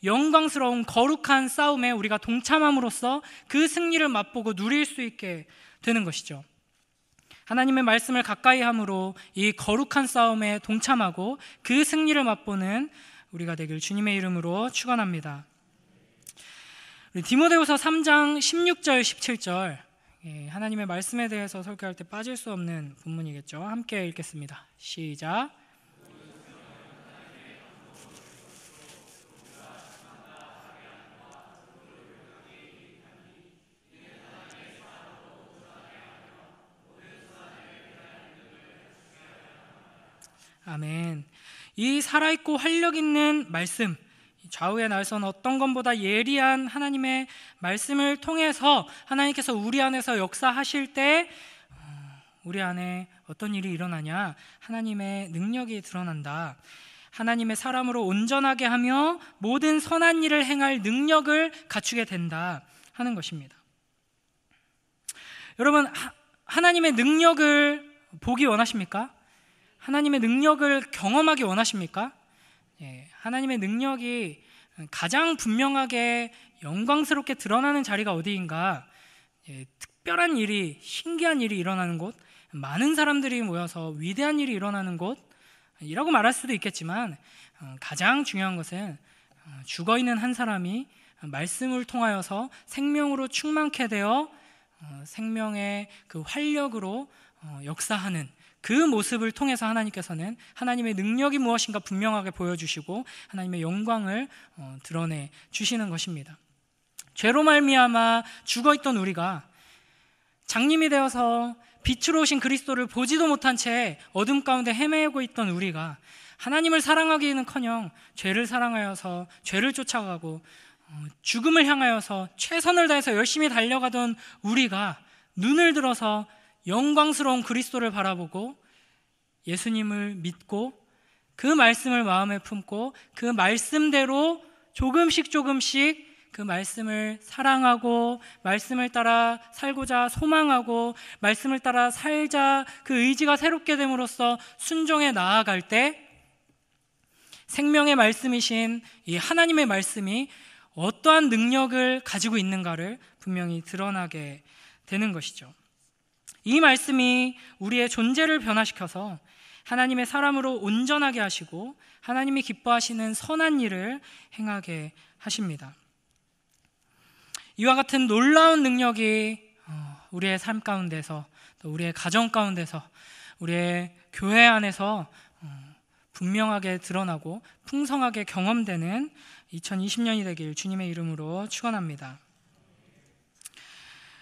영광스러운 거룩한 싸움에 우리가 동참함으로써 그 승리를 맛보고 누릴 수 있게 되는 것이죠. 하나님의 말씀을 가까이 함으로 이 거룩한 싸움에 동참하고 그 승리를 맛보는 우리가 되길 주님의 이름으로 축원합니다. 디모데후서 3장 16절 17절 하나님의 말씀에 대해서 설교할 때 빠질 수 없는 본문이겠죠. 함께 읽겠습니다. 시작. 아멘. 이 살아있고 활력 있는 말씀, 좌우의 날선 어떤 것보다 예리한 하나님의 말씀을 통해서 하나님께서 우리 안에서 역사하실 때 우리 안에 어떤 일이 일어나냐? 하나님의 능력이 드러난다. 하나님의 사람으로 온전하게 하며 모든 선한 일을 행할 능력을 갖추게 된다 하는 것입니다. 여러분, 하나님의 능력을 보기 원하십니까? 하나님의 능력을 경험하기 원하십니까? 하나님의 능력이 가장 분명하게 영광스럽게 드러나는 자리가 어디인가? 특별한 일이, 신기한 일이 일어나는 곳, 많은 사람들이 모여서 위대한 일이 일어나는 곳이라고 말할 수도 있겠지만 가장 중요한 것은 죽어있는 한 사람이 말씀을 통하여서 생명으로 충만케 되어 생명의 그 활력으로 역사하는 그 모습을 통해서 하나님께서는 하나님의 능력이 무엇인가 분명하게 보여주시고 하나님의 영광을 드러내 주시는 것입니다. 죄로 말미암아 죽어있던 우리가 장님이 되어서 빛으로 오신 그리스도를 보지도 못한 채 어둠 가운데 헤매고 있던 우리가 하나님을 사랑하기는커녕 죄를 사랑하여서 죄를 쫓아가고 죽음을 향하여서 최선을 다해서 열심히 달려가던 우리가 눈을 들어서 영광스러운 그리스도를 바라보고 예수님을 믿고 그 말씀을 마음에 품고 그 말씀대로 조금씩 그 말씀을 사랑하고 말씀을 따라 살고자 소망하고 말씀을 따라 살자 그 의지가 새롭게 됨으로써 순종해 나아갈 때 생명의 말씀이신 이 하나님의 말씀이 어떠한 능력을 가지고 있는가를 분명히 드러나게 되는 것이죠. 이 말씀이 우리의 존재를 변화시켜서 하나님의 사람으로 온전하게 하시고 하나님이 기뻐하시는 선한 일을 행하게 하십니다. 이와 같은 놀라운 능력이 우리의 삶 가운데서 또 우리의 가정 가운데서 우리의 교회 안에서 분명하게 드러나고 풍성하게 경험되는 2020년이 되길 주님의 이름으로 축원합니다.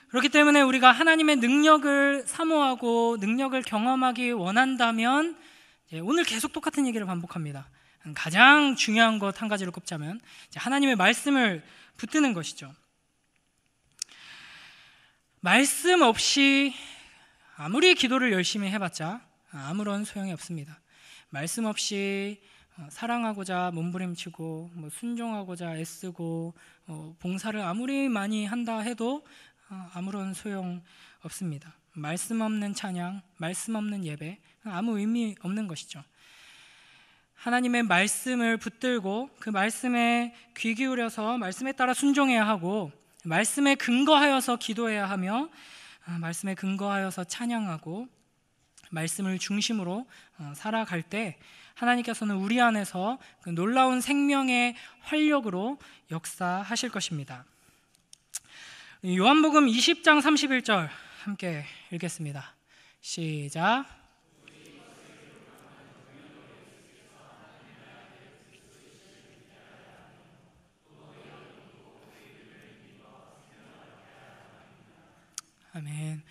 그렇기 때문에 우리가 하나님의 능력을 사모하고 능력을 경험하기 원한다면 오늘 계속 똑같은 얘기를 반복합니다. 가장 중요한 것 한 가지를 꼽자면 하나님의 말씀을 붙드는 것이죠. 말씀 없이 아무리 기도를 열심히 해봤자 아무런 소용이 없습니다. 말씀 없이 사랑하고자 몸부림치고 순종하고자 애쓰고 봉사를 아무리 많이 한다 해도 아무런 소용 없습니다. 말씀 없는 찬양, 말씀 없는 예배, 아무 의미 없는 것이죠. 하나님의 말씀을 붙들고 그 말씀에 귀 기울여서 말씀에 따라 순종해야 하고 말씀에 근거하여서 기도해야 하며 말씀에 근거하여서 찬양하고 말씀을 중심으로 살아갈 때 하나님께서는 우리 안에서 그 놀라운 생명의 활력으로 역사하실 것입니다. 요한복음 20장 31절 함께 읽겠습니다. 시작. 아멘.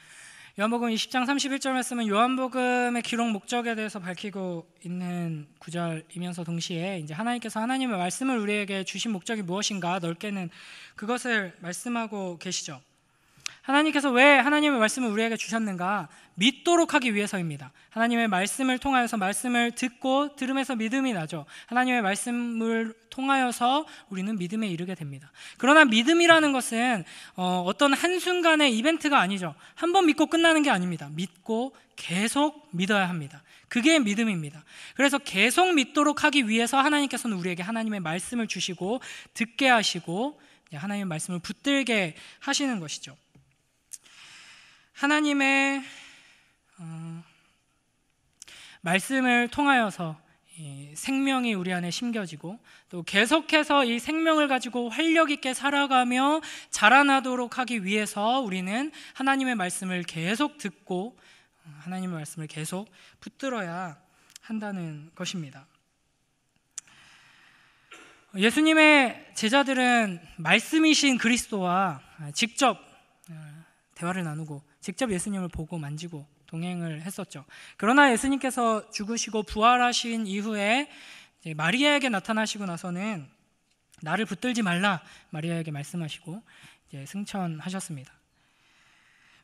요한복음 20장 31절 말씀은 요한복음의 기록 목적에 대해서 밝히고 있는 구절이면서 동시에 이제 하나님께서 하나님의 말씀을 우리에게 주신 목적이 무엇인가 넓게는 그것을 말씀하고 계시죠. 하나님께서 왜 하나님의 말씀을 우리에게 주셨는가? 믿도록 하기 위해서입니다. 하나님의 말씀을 통하여서 말씀을 듣고 들음에서 믿음이 나죠. 하나님의 말씀을 통하여서 우리는 믿음에 이르게 됩니다. 그러나 믿음이라는 것은 어떤 한순간의 이벤트가 아니죠. 한번 믿고 끝나는 게 아닙니다. 믿고 계속 믿어야 합니다. 그게 믿음입니다. 그래서 계속 믿도록 하기 위해서 하나님께서는 우리에게 하나님의 말씀을 주시고 듣게 하시고 하나님의 말씀을 붙들게 하시는 것이죠. 하나님의 말씀을 통하여서 생명이 우리 안에 심겨지고 또 계속해서 이 생명을 가지고 활력 있게 살아가며 자라나도록 하기 위해서 우리는 하나님의 말씀을 계속 듣고 하나님의 말씀을 계속 붙들어야 한다는 것입니다. 예수님의 제자들은 말씀이신 그리스도와 직접 대화를 나누고 직접 예수님을 보고 만지고 동행을 했었죠. 그러나 예수님께서 죽으시고 부활하신 이후에 이제 마리아에게 나타나시고 나서는 나를 붙들지 말라 마리아에게 말씀하시고 이제 승천하셨습니다.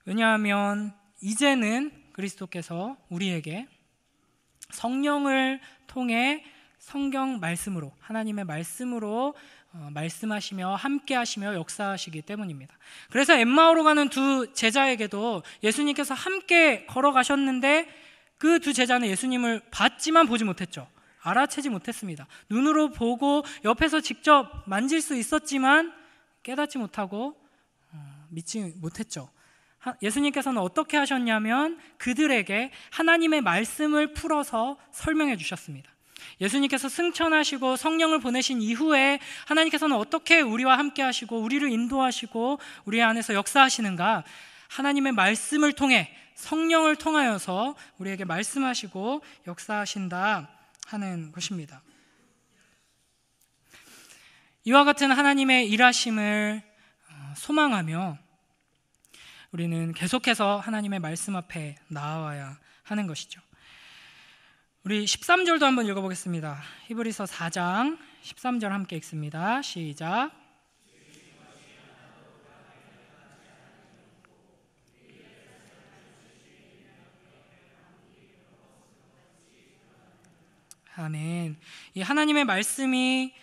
왜냐하면 이제는 그리스도께서 우리에게 성령을 통해 성경 말씀으로 하나님의 말씀으로 말씀하시며 함께 하시며 역사하시기 때문입니다. 그래서 엠마오로 가는 두 제자에게도 예수님께서 함께 걸어가셨는데 그 두 제자는 예수님을 봤지만 보지 못했죠. 알아채지 못했습니다. 눈으로 보고 옆에서 직접 만질 수 있었지만 깨닫지 못하고 믿지 못했죠. 예수님께서는 어떻게 하셨냐면 그들에게 하나님의 말씀을 풀어서 설명해 주셨습니다. 예수님께서 승천하시고 성령을 보내신 이후에 하나님께서는 어떻게 우리와 함께 하시고 우리를 인도하시고 우리 안에서 역사하시는가? 하나님의 말씀을 통해 성령을 통하여서 우리에게 말씀하시고 역사하신다 하는 것입니다. 이와 같은 하나님의 일하심을 소망하며 우리는 계속해서 하나님의 말씀 앞에 나아와야 하는 것이죠. 우리 13절도 한번 읽어보겠습니다. 히브리서 4장 13절 함께 읽습니다. 시작. 아멘. 이 하나님의 말씀이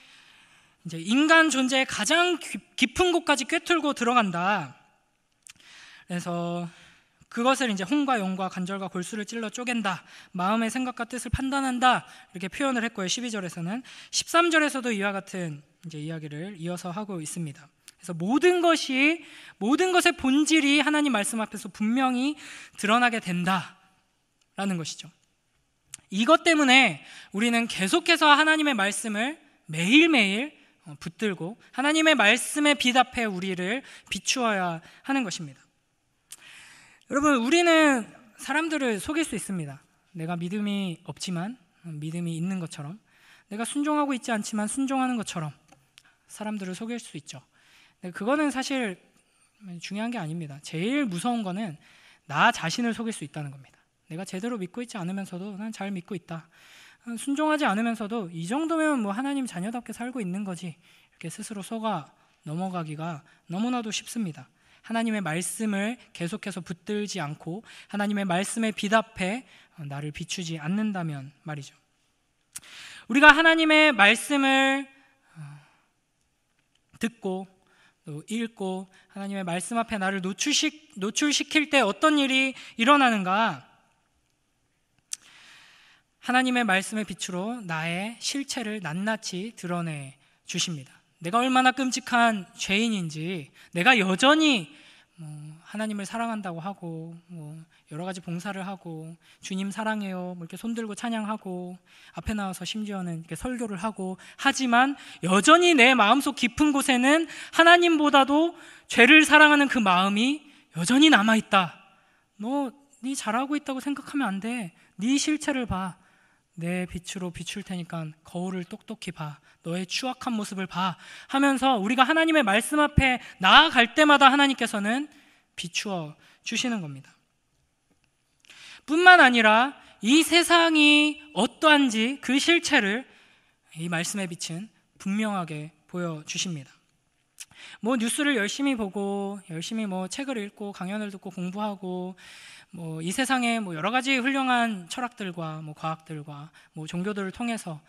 이제 인간 존재의 가장 깊은 곳까지 꿰뚫고 들어간다. 그래서 그것을 이제 혼과 영과 관절과 골수를 찔러 쪼갠다. 마음의 생각과 뜻을 판단한다. 이렇게 표현을 했고요. 12절에서는 13절에서도 이와 같은 이제 이야기를 이어서 하고 있습니다. 그래서 모든 것의 본질이 하나님 말씀 앞에서 분명히 드러나게 된다라는 것이죠. 이것 때문에 우리는 계속해서 하나님의 말씀을 매일매일 붙들고 하나님의 말씀에 빛 앞에 우리를 비추어야 하는 것입니다. 여러분, 우리는 사람들을 속일 수 있습니다. 내가 믿음이 없지만 믿음이 있는 것처럼, 내가 순종하고 있지 않지만 순종하는 것처럼 사람들을 속일 수 있죠. 그거는 사실 중요한 게 아닙니다. 제일 무서운 거는 나 자신을 속일 수 있다는 겁니다. 내가 제대로 믿고 있지 않으면서도 난 잘 믿고 있다. 순종하지 않으면서도 이 정도면 뭐 하나님 자녀답게 살고 있는 거지. 이렇게 스스로 속아 넘어가기가 너무나도 쉽습니다. 하나님의 말씀을 계속해서 붙들지 않고 하나님의 말씀의 빛 앞에 나를 비추지 않는다면 말이죠. 우리가 하나님의 말씀을 듣고 또 읽고 하나님의 말씀 앞에 나를 노출시킬 때 어떤 일이 일어나는가? 하나님의 말씀의 빛으로 나의 실체를 낱낱이 드러내 주십니다. 내가 얼마나 끔찍한 죄인인지, 내가 여전히 하나님을 사랑한다고 하고 여러 가지 봉사를 하고 주님 사랑해요 이렇게 손들고 찬양하고 앞에 나와서 심지어는 이렇게 설교를 하고 하지만 여전히 내 마음속 깊은 곳에는 하나님보다도 죄를 사랑하는 그 마음이 여전히 남아있다. 네 잘하고 있다고 생각하면 안 돼. 네 실체를 봐. 내 빛으로 비출 테니까 거울을 똑똑히 봐. 너의 추악한 모습을 봐 하면서 우리가 하나님의 말씀 앞에 나아갈 때마다 하나님께서는 비추어 주시는 겁니다. 뿐만 아니라 이 세상이 어떠한지 그 실체를 이 말씀의 빛은 분명하게 보여주십니다. 뉴스를 열심히 보고 열심히 책을 읽고 강연을 듣고 공부하고 이 세상에 여러 가지 훌륭한 철학들과 과학들과 종교들을 통해서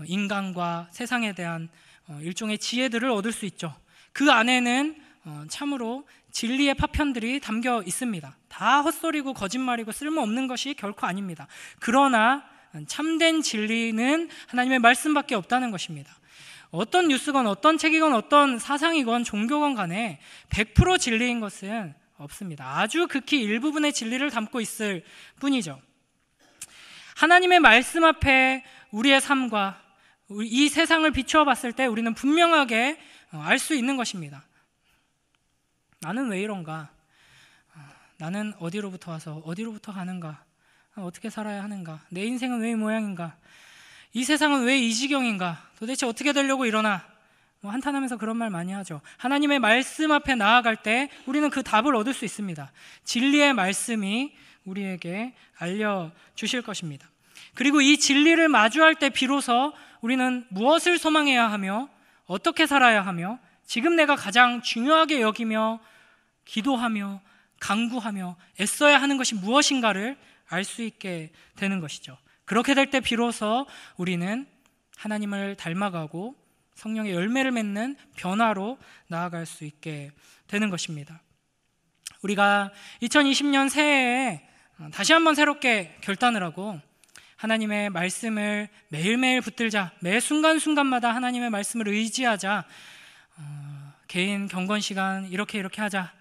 인간과 세상에 대한 일종의 지혜들을 얻을 수 있죠. 그 안에는 참으로 진리의 파편들이 담겨 있습니다. 다 헛소리고 거짓말이고 쓸모없는 것이 결코 아닙니다. 그러나 참된 진리는 하나님의 말씀밖에 없다는 것입니다. 어떤 뉴스건 어떤 책이건 어떤 사상이건 종교건 간에 100% 진리인 것은 없습니다. 아주 극히 일부분의 진리를 담고 있을 뿐이죠. 하나님의 말씀 앞에 우리의 삶과 이 세상을 비추어 봤을 때 우리는 분명하게 알 수 있는 것입니다. 나는 왜 이런가? 나는 어디로부터 와서 어디로부터 가는가? 어떻게 살아야 하는가? 내 인생은 왜 이 모양인가? 이 세상은 왜 이 지경인가? 도대체 어떻게 되려고 이러나? 한탄하면서 그런 말 많이 하죠. 하나님의 말씀 앞에 나아갈 때 우리는 그 답을 얻을 수 있습니다. 진리의 말씀이 우리에게 알려주실 것입니다. 그리고 이 진리를 마주할 때 비로소 우리는 무엇을 소망해야 하며 어떻게 살아야 하며 지금 내가 가장 중요하게 여기며 기도하며 간구하며 애써야 하는 것이 무엇인가를 알 수 있게 되는 것이죠. 그렇게 될 때 비로소 우리는 하나님을 닮아가고 성령의 열매를 맺는 변화로 나아갈 수 있게 되는 것입니다. 우리가 2020년 새해에 다시 한번 새롭게 결단을 하고 하나님의 말씀을 매일매일 붙들자, 매 순간순간마다 하나님의 말씀을 의지하자, 개인 경건 시간 이렇게 하자,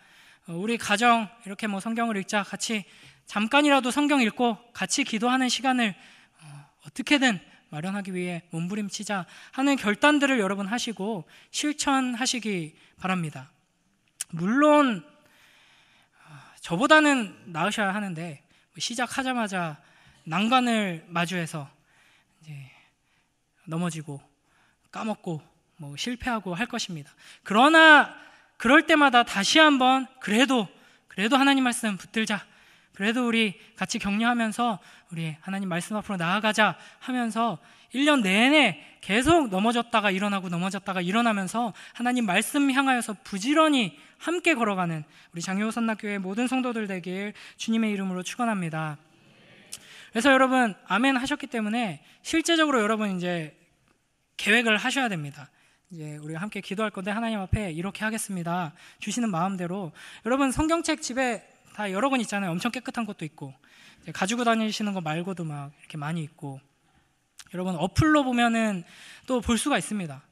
우리 가정 이렇게 성경을 읽자, 같이 잠깐이라도 성경 읽고 같이 기도하는 시간을 어떻게든 마련하기 위해 몸부림치자 하는 결단들을 여러분 하시고 실천하시기 바랍니다. 물론 저보다는 나으셔야 하는데 시작하자마자 난관을 마주해서 이제 넘어지고 까먹고 실패하고 할 것입니다. 그러나 그럴 때마다 다시 한번 그래도 하나님 말씀 붙들자, 그래도 우리 같이 격려하면서 우리 하나님 말씀 앞으로 나아가자 하면서 1년 내내 계속 넘어졌다가 일어나고 넘어졌다가 일어나면서 하나님 말씀 향하여서 부지런히 함께 걸어가는 우리 장효 선락교회 모든 성도들 되길 주님의 이름으로 축원합니다. 그래서 여러분 아멘 하셨기 때문에 실제적으로 여러분 이제 계획을 하셔야 됩니다. 이제 우리가 함께 기도할 건데 하나님 앞에 이렇게 하겠습니다 주시는 마음대로 여러분 성경책 집에 다 여러 권 있잖아요. 엄청 깨끗한 것도 있고 가지고 다니시는 거 말고도 막 이렇게 많이 있고, 여러분 어플로 보면은 또 볼 수가 있습니다.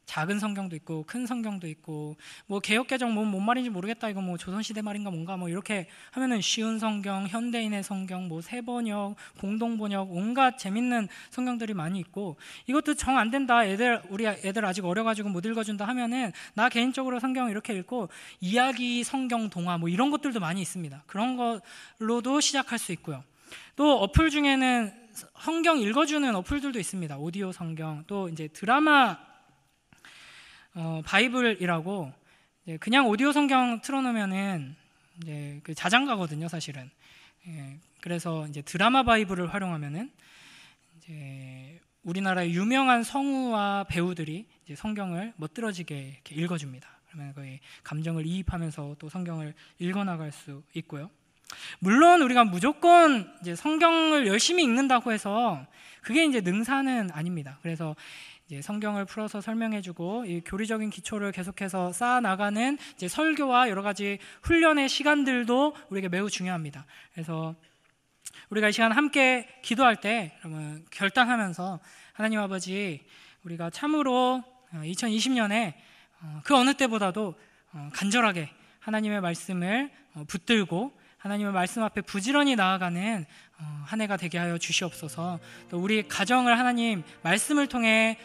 작은 성경도 있고 큰 성경도 있고 개역개정 뭔 말인지 모르겠다, 이거 조선시대 말인가 뭔가 이렇게 하면은 쉬운 성경, 현대인의 성경, 새번역, 공동번역, 온갖 재밌는 성경들이 많이 있고, 이것도 정 안 된다, 우리 애들 아직 어려가지고 못 읽어준다 하면은 나 개인적으로 성경 이렇게 읽고 이야기 성경 동화 이런 것들도 많이 있습니다. 그런 걸로도 시작할 수 있고요. 또 어플 중에는 성경 읽어주는 어플들도 있습니다. 오디오 성경, 또 이제 드라마 바이블이라고 그냥 오디오 성경 틀어놓으면은 이제 그 자장가거든요, 사실은. 그래서 이제 드라마 바이블을 활용하면은 이제 우리나라의 유명한 성우와 배우들이 이제 성경을 멋들어지게 이렇게 읽어줍니다. 그러면 거의 감정을 이입하면서 또 성경을 읽어나갈 수 있고요. 물론 우리가 무조건 이제 성경을 열심히 읽는다고 해서 그게 이제 능사는 아닙니다. 그래서 이제 성경을 풀어서 설명해주고 이 교리적인 기초를 계속해서 쌓아나가는 이제 설교와 여러 가지 훈련의 시간들도 우리에게 매우 중요합니다. 그래서 우리가 이 시간 함께 기도할 때 여러분 결단하면서 하나님 아버지, 우리가 참으로 2020년에 그 어느 때보다도 간절하게 하나님의 말씀을 붙들고 하나님의 말씀 앞에 부지런히 나아가는 한 해가 되게 하여 주시옵소서. 또 우리 가정을 하나님 말씀을 통해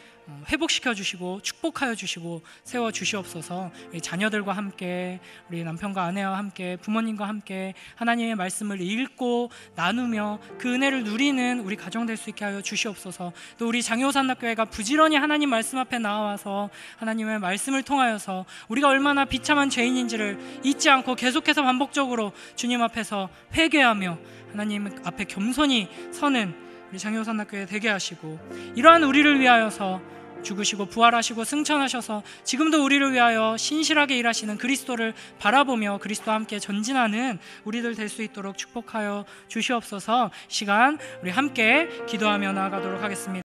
회복시켜 주시고 축복하여 주시고 세워 주시옵소서. 우리 자녀들과 함께, 우리 남편과 아내와 함께, 부모님과 함께 하나님의 말씀을 읽고 나누며 그 은혜를 누리는 우리 가정 될 수 있게 하여 주시옵소서. 또 우리 장효산학교회가 부지런히 하나님 말씀 앞에 나와서 하나님의 말씀을 통하여서 우리가 얼마나 비참한 죄인인지를 잊지 않고 계속해서 반복적으로 주님 앞에서 회개하며 하나님 앞에 겸손히 서는 우리 장효산학교회 되게 하시고, 이러한 우리를 위하여서 죽으시고 부활하시고 승천하셔서 지금도 우리를 위하여 신실하게 일하시는 그리스도를 바라보며 그리스도와 함께 전진하는 우리들 될 수 있도록 축복하여 주시옵소서. 시간 우리 함께 기도하며 나아가도록 하겠습니다.